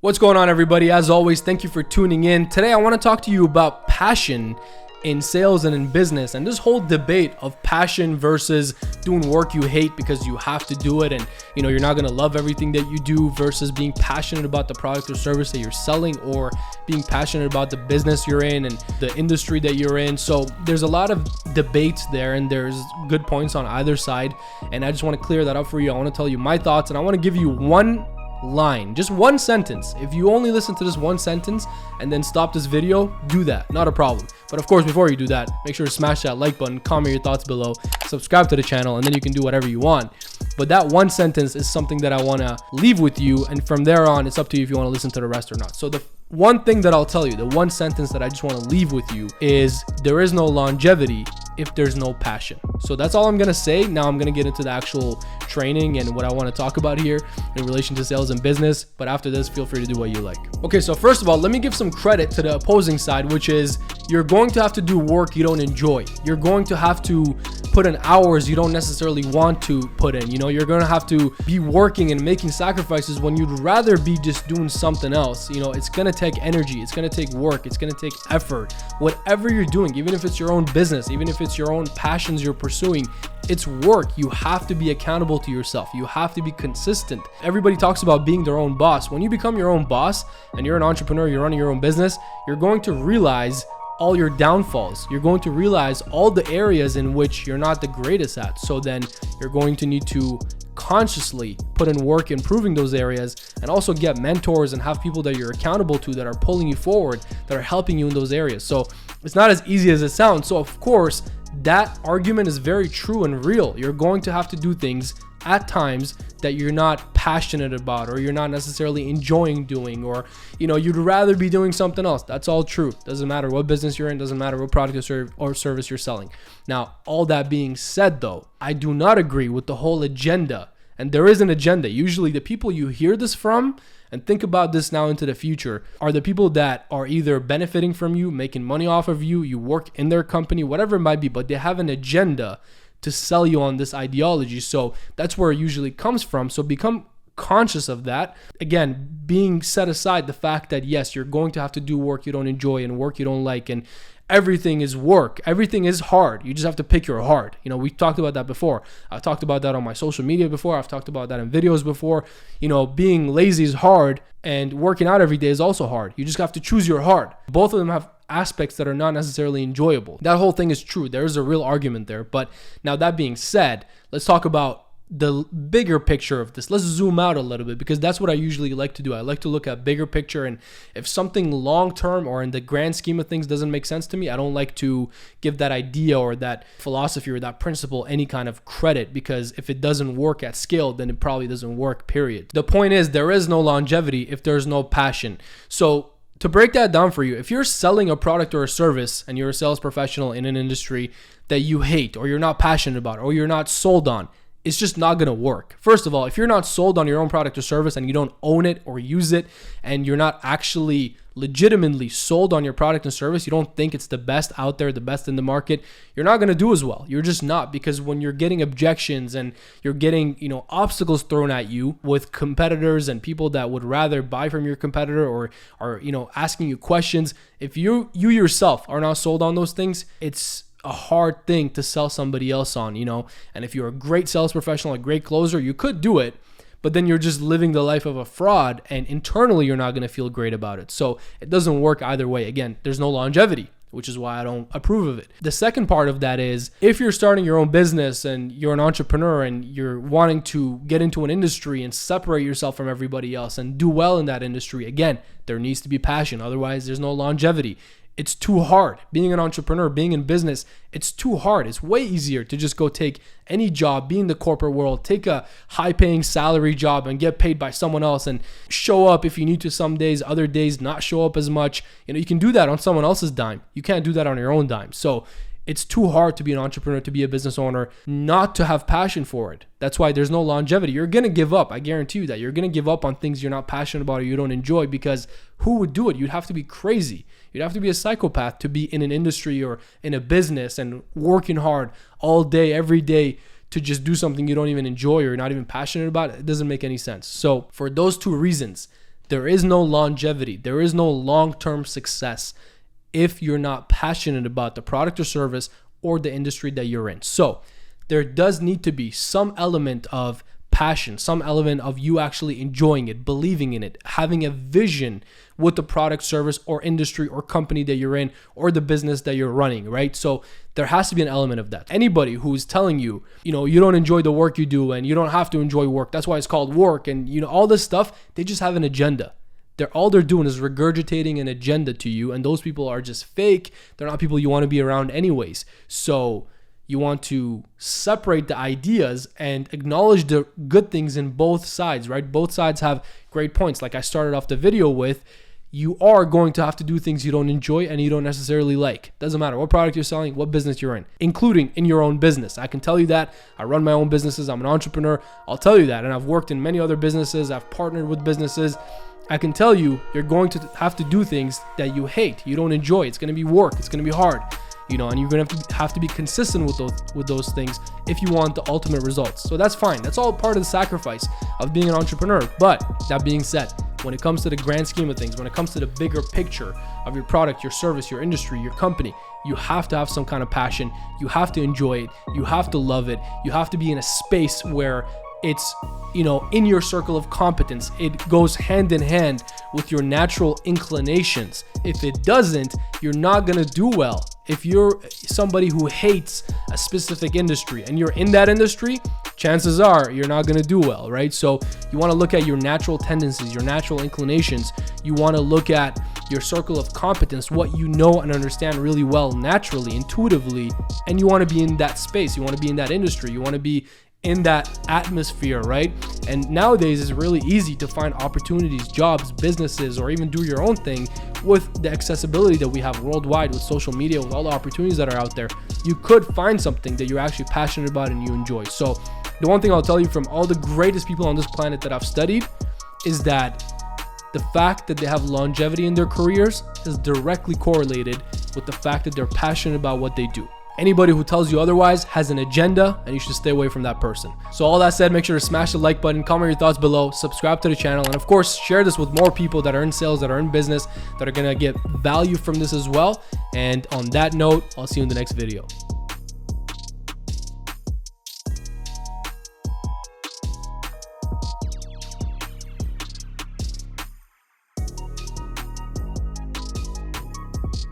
What's going on, everybody? As always, thank you for tuning in. Today, I want to talk to you about passion in sales and in business, and this whole debate of passion versus doing work you hate because you have to do it, and you're not going to love everything that you do, versus being passionate about the product or service that you're selling, or being passionate about the business you're in and the industry that you're in. So there's a lot of debates there, and there's good points on either side, and I just want to clear that up for you. I want to tell you my thoughts, and I want to give you one line, just one sentence. If you only listen to this one sentence and then stop this video, do that, not a problem. But of course, before you do that, make sure to smash that like button, comment your thoughts below, subscribe to the channel, and then you can do whatever you want. But that one sentence is something that I want to leave with you, and from there on, it's up to you if you want to listen to the rest or not. So the one thing that I'll tell you, the one sentence that I just want to leave with you is, there is no longevity if there's no passion. So that's all I'm going to say. Now I'm going to get into the actual training and what I want to talk about here in relation to sales and business. But after this, feel free to do what you like. Okay, so first of all, let me give some credit to the opposing side, which is you're going to have to do work you don't enjoy. You're going to have to put in hours you don't necessarily want to put in. You're going to have to be working and making sacrifices when you'd rather be just doing something else. It's going to take energy. It's going to take work. It's going to take effort. Whatever you're doing, even if it's your own business, even if it's your own passions you're pursuing, it's work. You have to be accountable to yourself. You have to be consistent. Everybody talks about being their own boss. When you become your own boss and you're an entrepreneur, you're running your own business, you're going to realize all your downfalls. You're going to realize all the areas in which you're not the greatest at. So then you're going to need to consciously put in work improving those areas, and also get mentors and have people that you're accountable to that are pulling you forward, that are helping you in those areas. So it's not as easy as it sounds. So of course, that argument is very true and real. You're going to have to do things at times that you're not passionate about, or you're not necessarily enjoying doing, or you'd rather be doing something else. That's all true. Doesn't matter what business you're in, doesn't matter what product or service you're selling. Now, all that being said though, I do not agree with the whole agenda. And there is an agenda. Usually the people you hear this from, and think about this now into the future, are the people that are either benefiting from you, making money off of you, you work in their company, whatever it might be, but they have an agenda to sell you on this ideology. So that's where it usually comes from. So become conscious of that. Again, being set aside the fact that yes, you're going to have to do work you don't enjoy and work you don't like, and everything is work. Everything is hard. You just have to pick your hard. We talked about that before. I've talked about that on my social media before. I've talked about that in videos before. Being lazy is hard, and working out every day is also hard. You just have to choose your hard. Both of them have aspects that are not necessarily enjoyable. That whole thing is true. There is a real argument there. But now, that being said, let's talk about the bigger picture of this. Let's zoom out a little bit, because that's what I usually like to do. I like to look at bigger picture, and if something long term or in the grand scheme of things doesn't make sense to me, I don't like to give that idea or that philosophy or that principle any kind of credit, because if it doesn't work at scale, then it probably doesn't work, period. The point is, there is no longevity if there's no passion. So to break that down for you, if you're selling a product or a service and you're a sales professional in an industry that you hate, or you're not passionate about, or you're not sold on, it's just not going to work. First of all, if you're not sold on your own product or service, and you don't own it or use it, and you're not actually legitimately sold on your product and service, you don't think it's the best out there, the best in the market, you're not going to do as well. You're just not, because when you're getting objections and you're getting, obstacles thrown at you with competitors and people that would rather buy from your competitor, or are, asking you questions, if you yourself are not sold on those things, it's a hard thing to sell somebody else on, and if you're a great sales professional, a great closer, you could do it, but then you're just living the life of a fraud, and internally you're not going to feel great about it. So it doesn't work either way. Again, there's no longevity, which is why I don't approve of it. The second part of that is, if you're starting your own business and you're an entrepreneur and you're wanting to get into an industry and separate yourself from everybody else and do well in that industry, again, there needs to be passion. Otherwise, there's no longevity. It's too hard. Being an entrepreneur, being in business, it's too hard. It's way easier to just go take any job, be in the corporate world, take a high-paying salary job and get paid by someone else, and show up if you need to some days, other days not show up as much. You can do that on someone else's dime. You can't do that on your own dime. So it's too hard to be an entrepreneur, to be a business owner, not to have passion for it. That's why there's no longevity. You're going to give up. I guarantee you that. You're going to give up on things you're not passionate about or you don't enjoy, because who would do it? You'd have to be crazy. You'd have to be a psychopath to be in an industry or in a business and working hard all day, every day, to just do something you don't even enjoy or you're not even passionate about. It doesn't make any sense. So for those two reasons, There is no longevity. There is no long-term success if you're not passionate about the product or service or the industry that you're in. So there does need to be some element of passion, some element of you actually enjoying it, believing in it, having a vision with the product, service, or industry or company that you're in or the business that you're running, right? So there has to be an element of that. Anybody who's telling you, you don't enjoy the work you do and you don't have to enjoy work, that's why it's called work, and all this stuff, they just have an agenda. All they're doing is regurgitating an agenda to you, and those people are just fake. They're not people you want to be around anyways. So you want to separate the ideas and acknowledge the good things in both sides, right? Both sides have great points. Like I started off the video with, you are going to have to do things you don't enjoy and you don't necessarily like. Doesn't matter what product you're selling, what business you're in, including in your own business. I can tell you that. I run my own businesses. I'm an entrepreneur. I'll tell you that. And I've worked in many other businesses. I've partnered with businesses. I can tell you, you're going to have to do things that you hate, you don't enjoy. It's going to be work. It's going to be hard. And you're going to have to be consistent with those things if you want the ultimate results. So that's fine. That's all part of the sacrifice of being an entrepreneur. But that being said, when it comes to the grand scheme of things, when it comes to the bigger picture of your product, your service, your industry, your company, you have to have some kind of passion. You have to enjoy it. You have to love it. You have to be in a space where it's, in your circle of competence. It goes hand in hand with your natural inclinations. If it doesn't, you're not going to do well. If you're somebody who hates a specific industry and you're in that industry, chances are you're not going to do well, right? So you want to look at your natural tendencies, your natural inclinations. You want to look at your circle of competence, what you know and understand really well, naturally, intuitively, and you want to be in that space. You want to be in that industry. You want to be in that atmosphere, right? And nowadays it's really easy to find opportunities, jobs, businesses, or even do your own thing with the accessibility that we have worldwide with social media, with all the opportunities that are out there. You could find something that you're actually passionate about and you enjoy. So the one thing I'll tell you from all the greatest people on this planet that I've studied is that the fact that they have longevity in their careers is directly correlated with the fact that they're passionate about what they do. Anybody who tells you otherwise has an agenda, and you should stay away from that person. So all that said, make sure to smash the like button, comment your thoughts below, subscribe to the channel, and of course, share this with more people that are in sales, that are in business, that are gonna get value from this as well. And on that note, I'll see you in the next video.